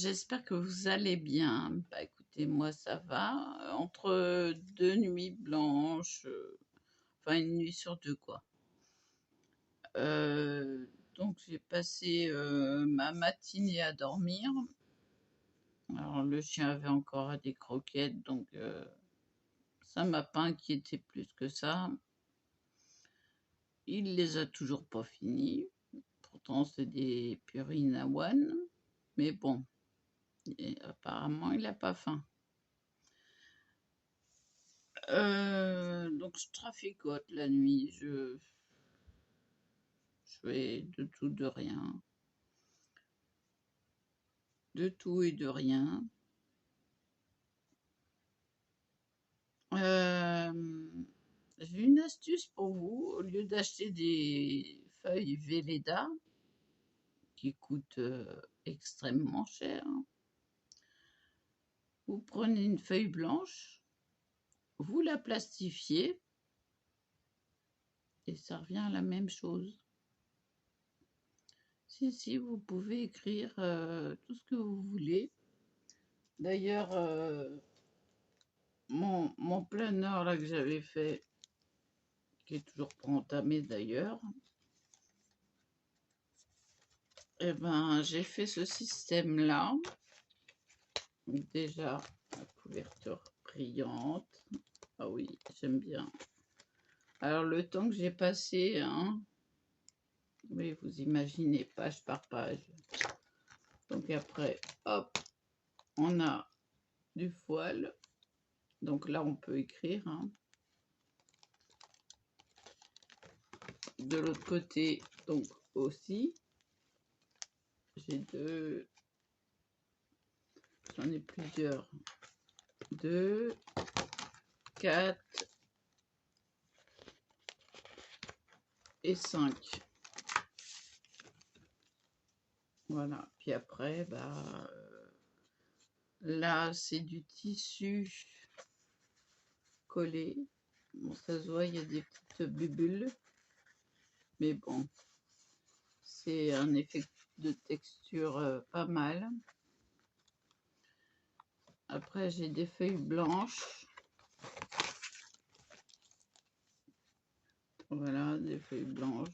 J'espère que vous allez bien. Bah, écoutez, moi ça va, entre 2 nuits blanches, enfin 1 nuit sur 2 quoi. Donc j'ai passé, ma matinée à dormir. Alors le chien avait encore des croquettes donc ça m'a pas inquiété plus que ça. Il les a toujours pas finies, pourtant c'est des Purina One, mais bon, et apparemment il a pas faim. Donc je traficote la nuit, je fais de tout, de rien. De tout et de rien. J'ai une astuce pour vous. Au lieu d'acheter des feuilles Velleda, qui coûtent extrêmement cher, vous prenez une feuille blanche, vous la plastifiez, et ça revient à la même chose. Si, vous pouvez écrire tout ce que vous voulez. D'ailleurs, mon planeur là que j'avais fait, qui est toujours pas entamé d'ailleurs, et ben j'ai fait ce système là. Déjà la couverture brillante, ah oui j'aime bien. Alors le temps que j'ai passé, hein, mais vous imaginez page par page. Donc après hop, on a du foil, donc là on peut écrire, hein. De l'autre côté donc aussi j'ai deux, j'en ai plusieurs, 2, 4 et 5. Voilà, puis après bah là c'est du tissu collé, bon ça se voit, il y a des petites bulles, mais bon c'est un effet de texture pas mal. Après j'ai des feuilles blanches, voilà, des feuilles blanches.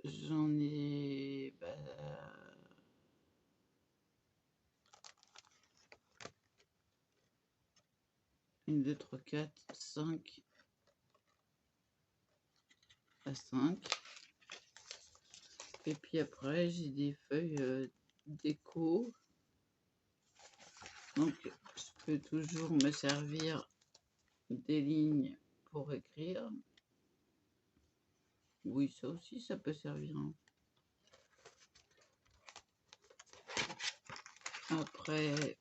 J'en ai 1, 2, 3, 4, 5 à 5. Et puis après j'ai des feuilles déco, donc je peux toujours me servir des lignes pour écrire. Oui, ça aussi ça peut servir, hein. Après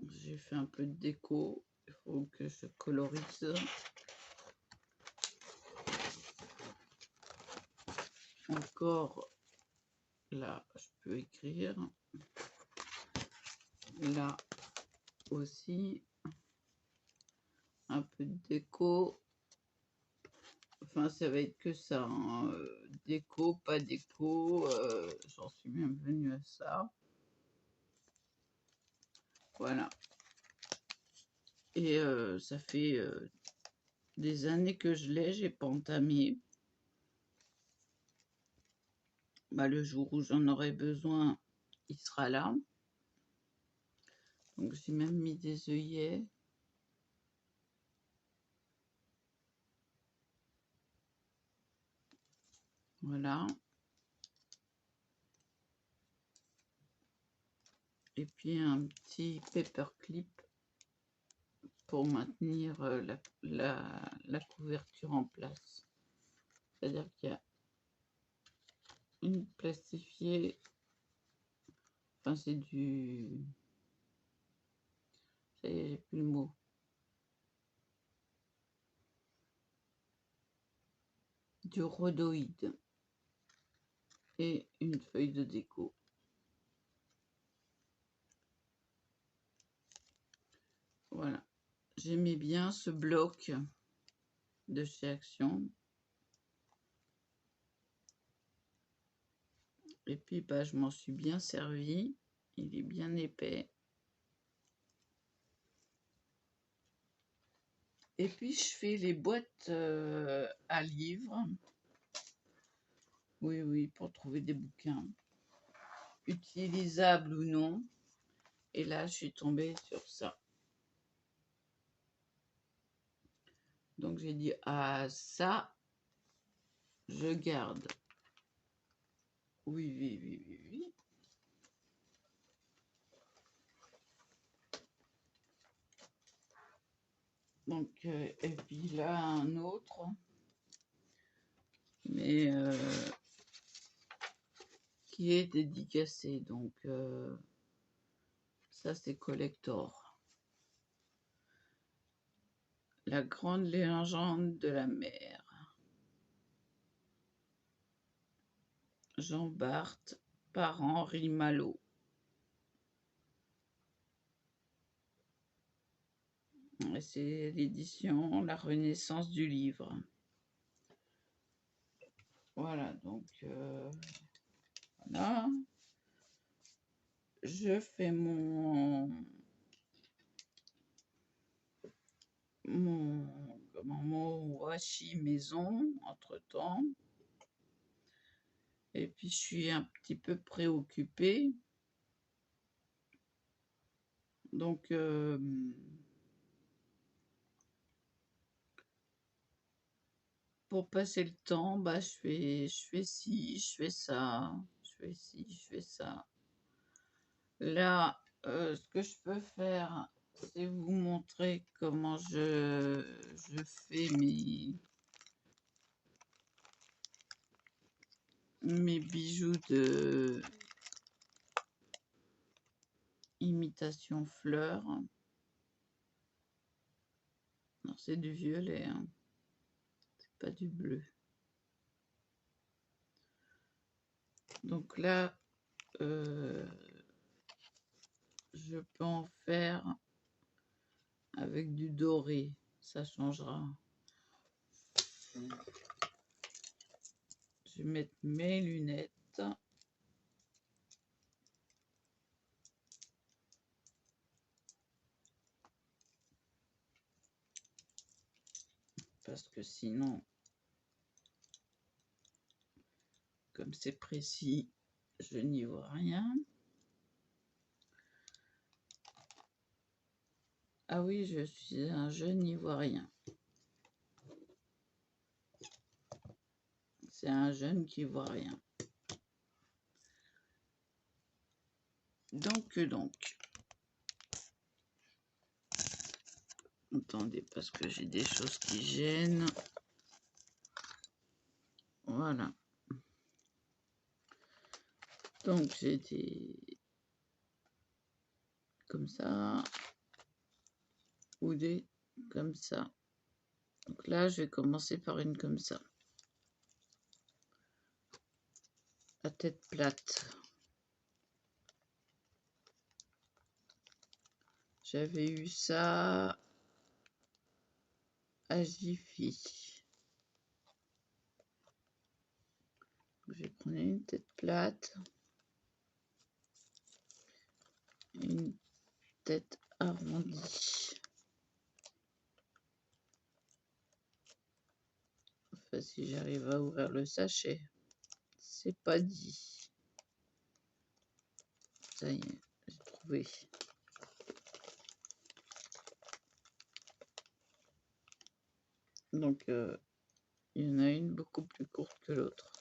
j'ai fait un peu de déco, il faut que je colorise. Encore là je peux écrire, là aussi un peu de déco, enfin ça va être que ça, hein. Déco, pas déco, j'en suis même venue à ça. Voilà. Et ça fait des années que je l'ai, j'ai pas entamé. Bah, le jour où j'en aurai besoin, il sera là. Donc j'ai même mis des œillets. Voilà. Et puis un petit paperclip pour maintenir la couverture en place. C'est-à-dire qu'il y a une plastifiée, enfin c'est du... Ça y est, j'ai plus le mot. Du rhodoïde et une feuille de déco. Voilà, j'aimais bien ce bloc de chez Action. Et puis, bah, je m'en suis bien servi. Il est bien épais. Et puis, je fais les boîtes à livres. Oui, oui, pour trouver des bouquins utilisables ou non. Et là, je suis tombée sur ça. Donc, j'ai dit, ah, ça, je garde. Oui, oui, oui, oui, oui. Donc, et puis là, un autre. Mais qui est dédicacé. Donc, ça, c'est collector. La grande légende de la mer. Jean Bart par Henri Malot. C'est l'édition La Renaissance du livre. Voilà, donc voilà. Je fais mon washi maison entre-temps. Et puis, je suis un petit peu préoccupée. Donc, pour passer le temps, bah, je fais ci, je fais ça, je fais ci, je fais ça. Là, ce que je peux faire, c'est vous montrer comment je fais mes bijoux de imitation fleur. Non, c'est du violet, hein. C'est pas du bleu. Donc là, je peux en faire avec du doré, ça changera. Je vais mettre mes lunettes. Parce que sinon, comme c'est précis, je n'y vois rien. Ah oui, je suis un jeune ivoirien. C'est un jeune qui voit rien. Donc. Attendez, parce que j'ai des choses qui gênent. Voilà. Donc, j'ai des... comme ça. Ou des comme ça. Donc là, je vais commencer par une comme ça. À tête plate. J'avais eu ça à Jiffy. Je vais prendre une tête plate. Une tête arrondie. Enfin, si j'arrive à ouvrir le sachet. C'est pas dit. Ça y est, j'ai trouvé. Donc, il y en a une beaucoup plus courte que l'autre.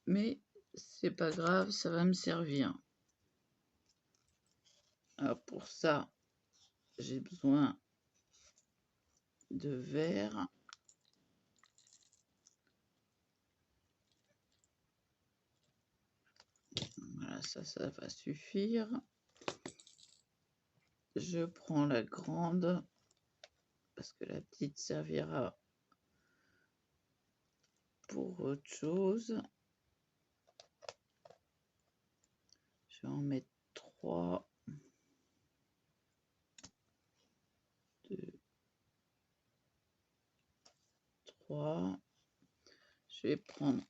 Mais c'est pas grave, ça va me servir. Alors pour ça, j'ai besoin de verre. Voilà, ça va suffire. Je prends la grande parce que la petite servira pour autre chose. Je vais en mettre 3. 2, 3. Je vais prendre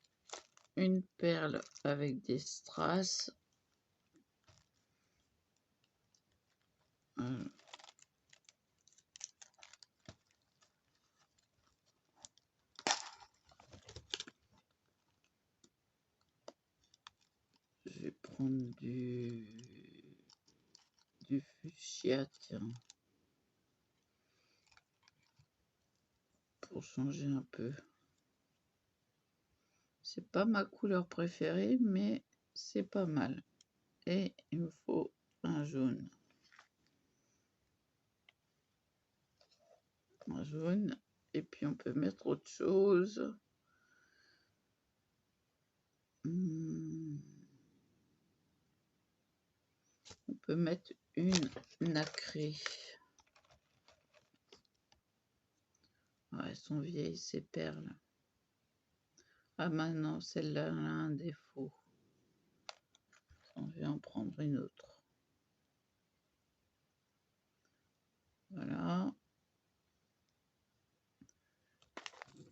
une perle avec des strass. Voilà. Je vais prendre du fuchsia, tiens, pour changer un peu. C'est pas ma couleur préférée, mais c'est pas mal. Et il me faut un jaune. Un jaune. Et puis on peut mettre autre chose. On peut mettre une nacrée. Ouais, elles sont vieilles ces perles. Ah maintenant, celle-là a un défaut. On va en prendre une autre. Voilà.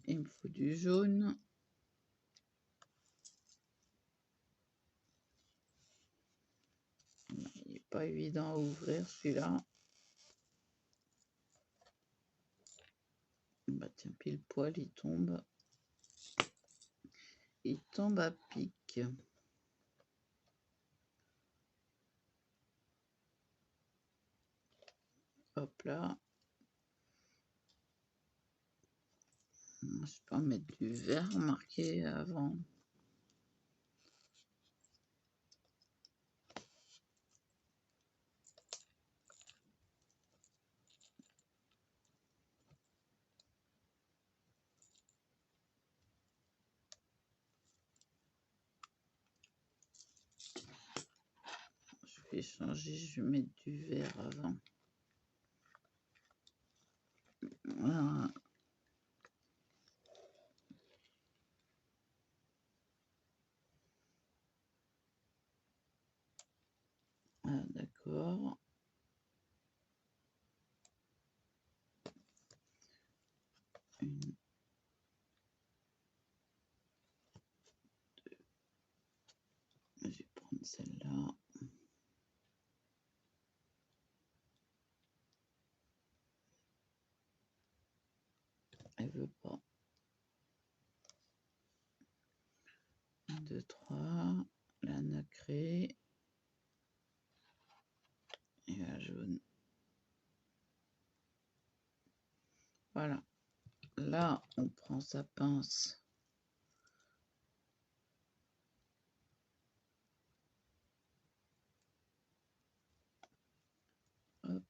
Il me faut du jaune. Il n'est pas évident à ouvrir celui-là. Bah tiens, pile poil, il tombe. Il tombe à pic. Hop là. Je peux en mettre du vert marqué avant. Je vais changer, je vais mettre du vert avant. Voilà. Ah, d'accord. Une, deux. Je vais prendre celle-là. Elle veut pas. 1, 2, 3. La nacrée. Et la jaune. Voilà. Là, on prend sa pince. Hop.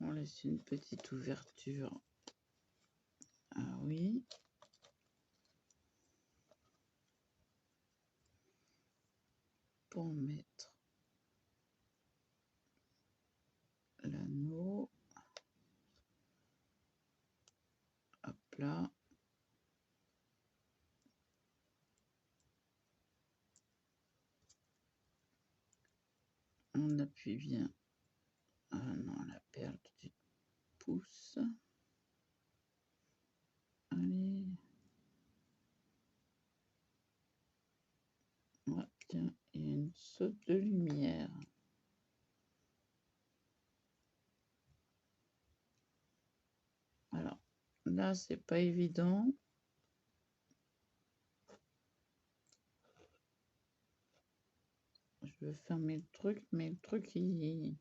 On laisse une petite ouverture. Ah oui. Pour mettre l'anneau. Hop là. On appuie bien. Ah non, la perle du pouce. Allez. Ouais, tiens, il y a une saute de lumière. Alors, là, c'est pas évident. Je veux fermer le truc, mais le truc, il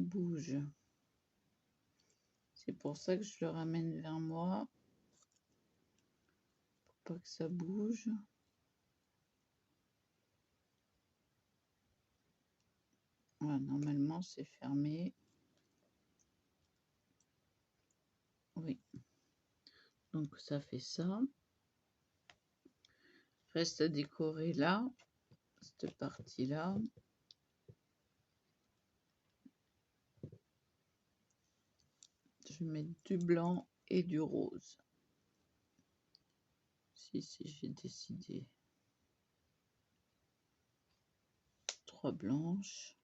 bouge. C'est pour ça que je le ramène vers moi. Pour pas que ça bouge. Voilà, normalement, c'est fermé. Oui. Donc, ça fait ça. Reste à décorer là, cette partie-là. Je vais mettre du blanc et du rose. Si j'ai décidé. 3 blanches.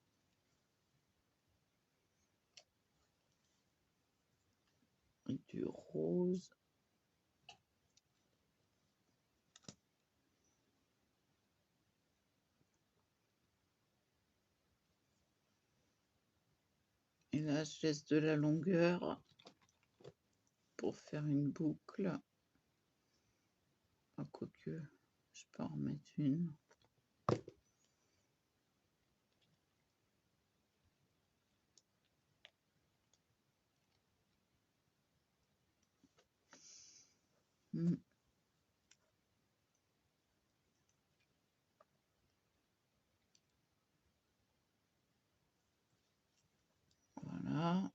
Et du rose. Et là, je laisse de la longueur pour faire une boucle. Ah, quoique, je peux en remettre une. Voilà.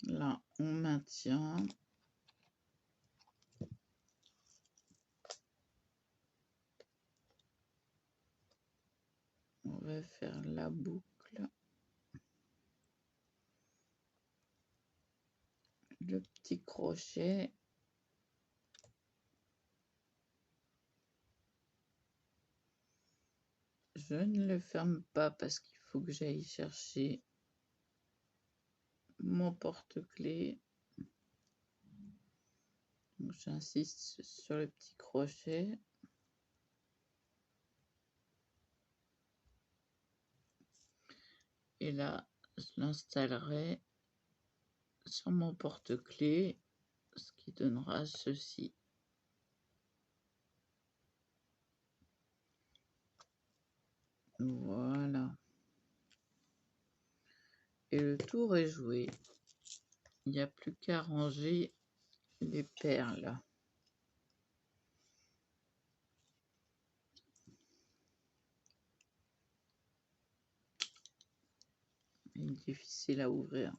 Là, on maintient. On va faire la boucle. Le petit crochet. Je ne le ferme pas parce qu'il faut que j'aille chercher mon porte-clés. J'insiste sur le petit crochet. Et là, je l'installerai sur mon porte-clés, ce qui donnera ceci. Voilà. Et le tour est joué. Il n'y a plus qu'à ranger les perles. Il est difficile à ouvrir.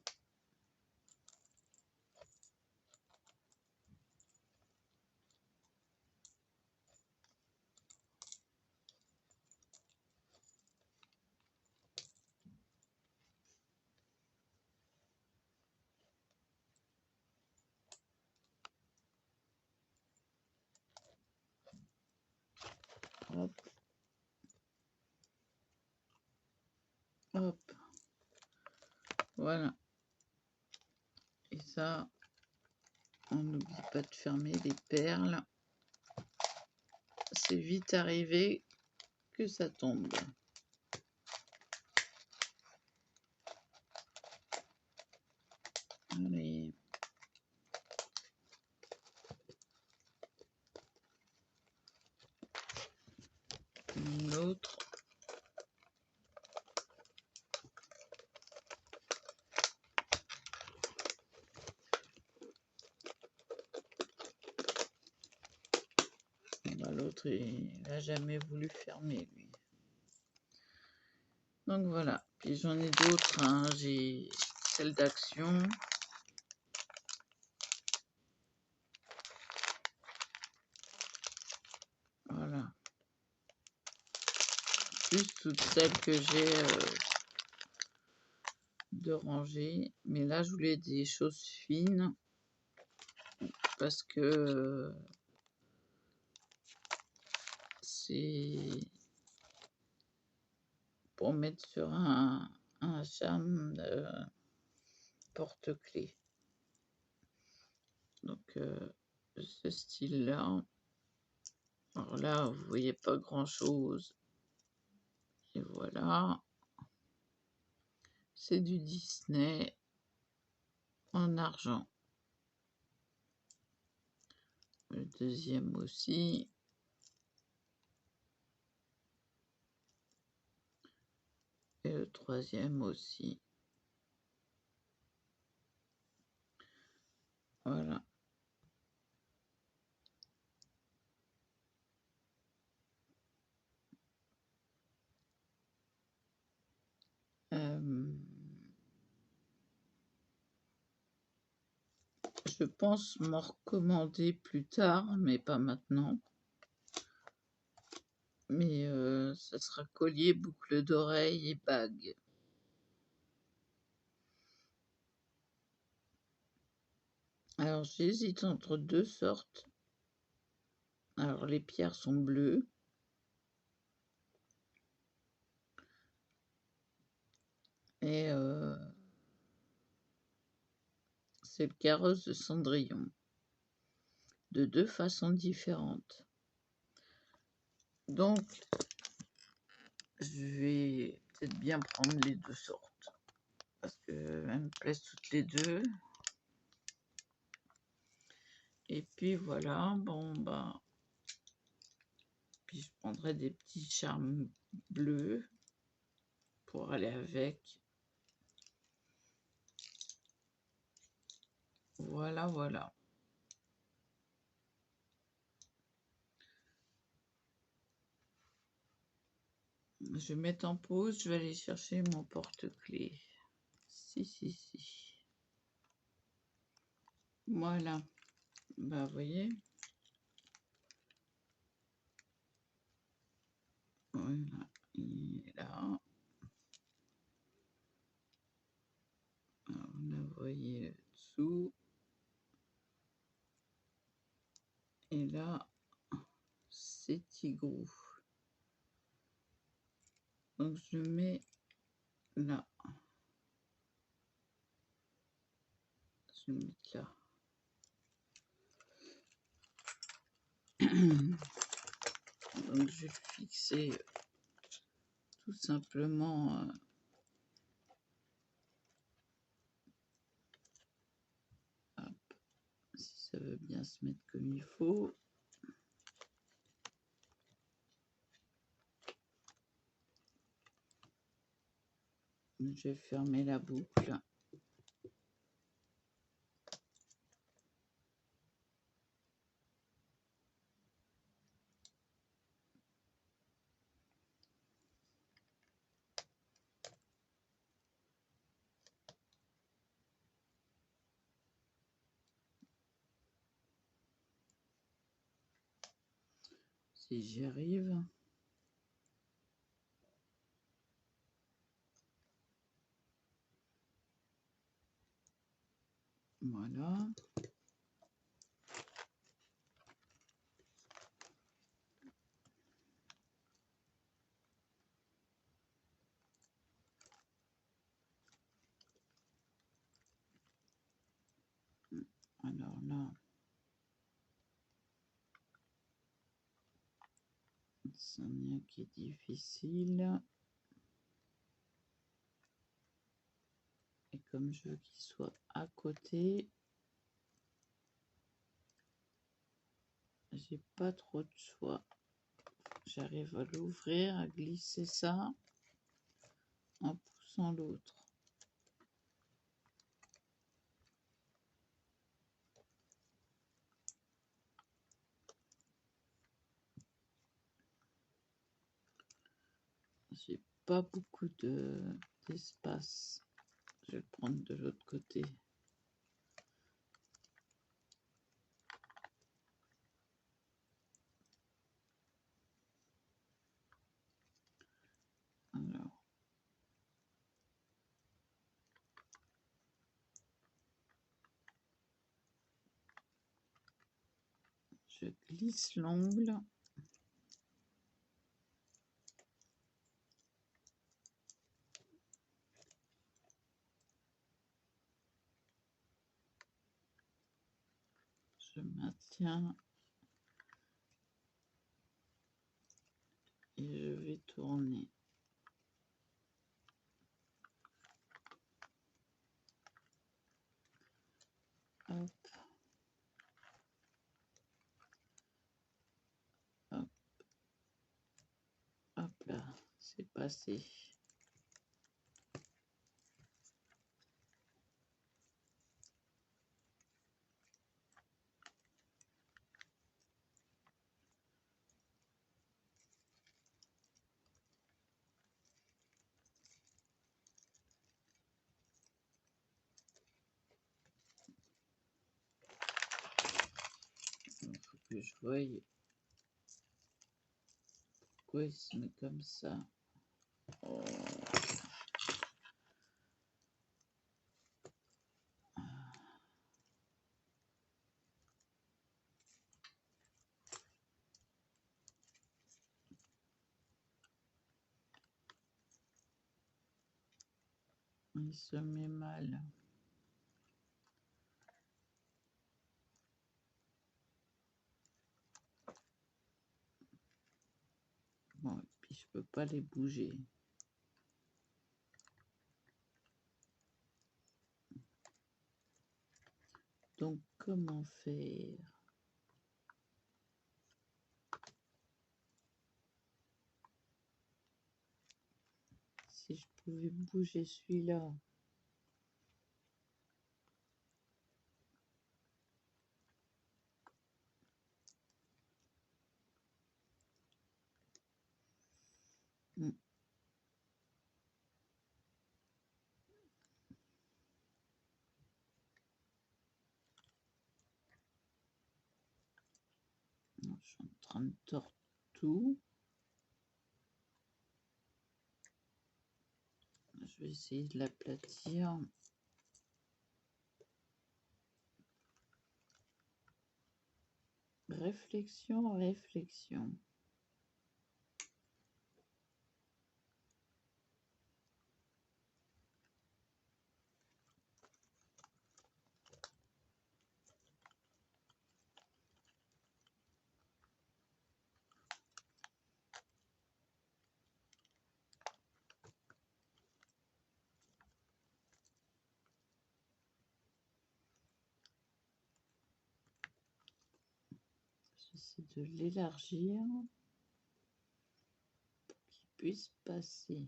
Hop. Hop. Voilà. Et ça, on n'oublie pas de fermer les perles. C'est vite arrivé que ça tombe. Allez. L'autre. L'autre, il n'a jamais voulu fermer, lui. Donc voilà. Puis j'en ai d'autres. Hein. J'ai celle d'Action. Voilà. Plus toutes celles que j'ai de rangées. Mais là, je voulais des choses fines. Parce que c'est pour mettre sur un charme porte-clés. Donc, ce style-là. Alors là, vous voyez pas grand-chose. Et voilà. C'est du Disney en argent. Le deuxième aussi. Et le troisième aussi. Voilà. Je pense m'en recommander plus tard, mais pas maintenant. Mais ça sera collier, boucle d'oreille et bague. Alors j'hésite entre 2 sortes. Alors les pierres sont bleues et c'est le carrosse de Cendrillon, de 2 façons différentes. Donc je vais peut-être bien prendre les 2 sortes parce qu'elles me plaisent toutes les 2. Et puis voilà, bon bah, puis je prendrai des petits charmes bleus pour aller avec. Voilà, voilà. Je vais mettre en pause, je vais aller chercher mon porte-clés. Si. Voilà. Bah, vous voyez. Voilà. Il est là. Alors, on a voyé dessous. Et là, c'est Tigrou. Donc, je le mets là. Je vais le mettre là. Donc, je vais fixer tout simplement hop, si ça veut bien se mettre comme il faut. Je vais fermer la boucle. Si j'y arrive. Voilà. Alors là, c'en est un qui est difficile. Et comme je veux qu'il soit à côté, j'ai pas trop de choix. J'arrive à l'ouvrir, à glisser ça en poussant l'autre. J'ai pas beaucoup d'espace. Je vais le prendre de l'autre côté. Alors, je glisse l'ongle. Je maintiens et je vais tourner. Hop. Hop. Hop là, c'est passé. Il faut que je voie pourquoi il se met comme ça. Oh. Il se met mal. Bon, et puis je peux pas les bouger. Donc, comment faire? Si je pouvais bouger celui-là. Non, je suis en train de tordre tout. Je vais essayer de l'aplatir. Réflexion, réflexion. J'essaie de l'élargir pour qu'il puisse passer.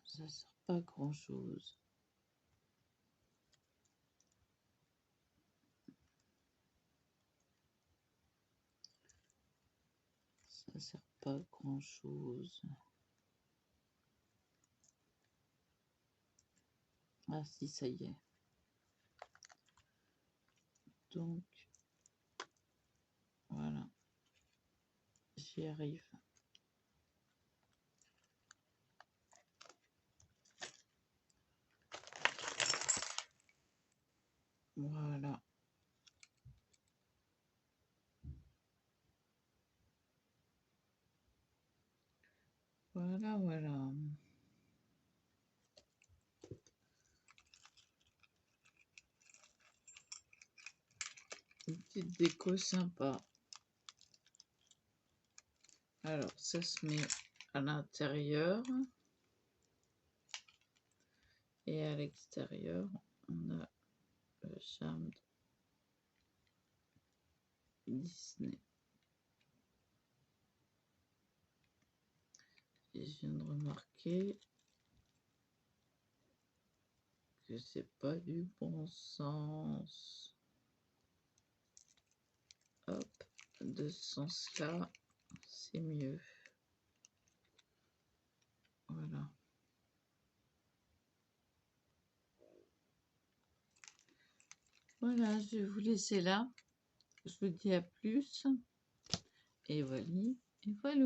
Ça sert pas à grand chose. Ça sert pas à grand chose. Ah si, ça y est. Donc, voilà. J'y arrive. Voilà. Voilà, voilà. Une petite déco sympa. Alors, ça se met à l'intérieur. Et à l'extérieur, on a le charme Disney. Et je viens de remarquer que c'est pas du bon sens. Hop, de ce sens-là, c'est mieux. Voilà. Voilà, je vais vous laisser là. Je vous dis à plus. Et voilà. Et voilà.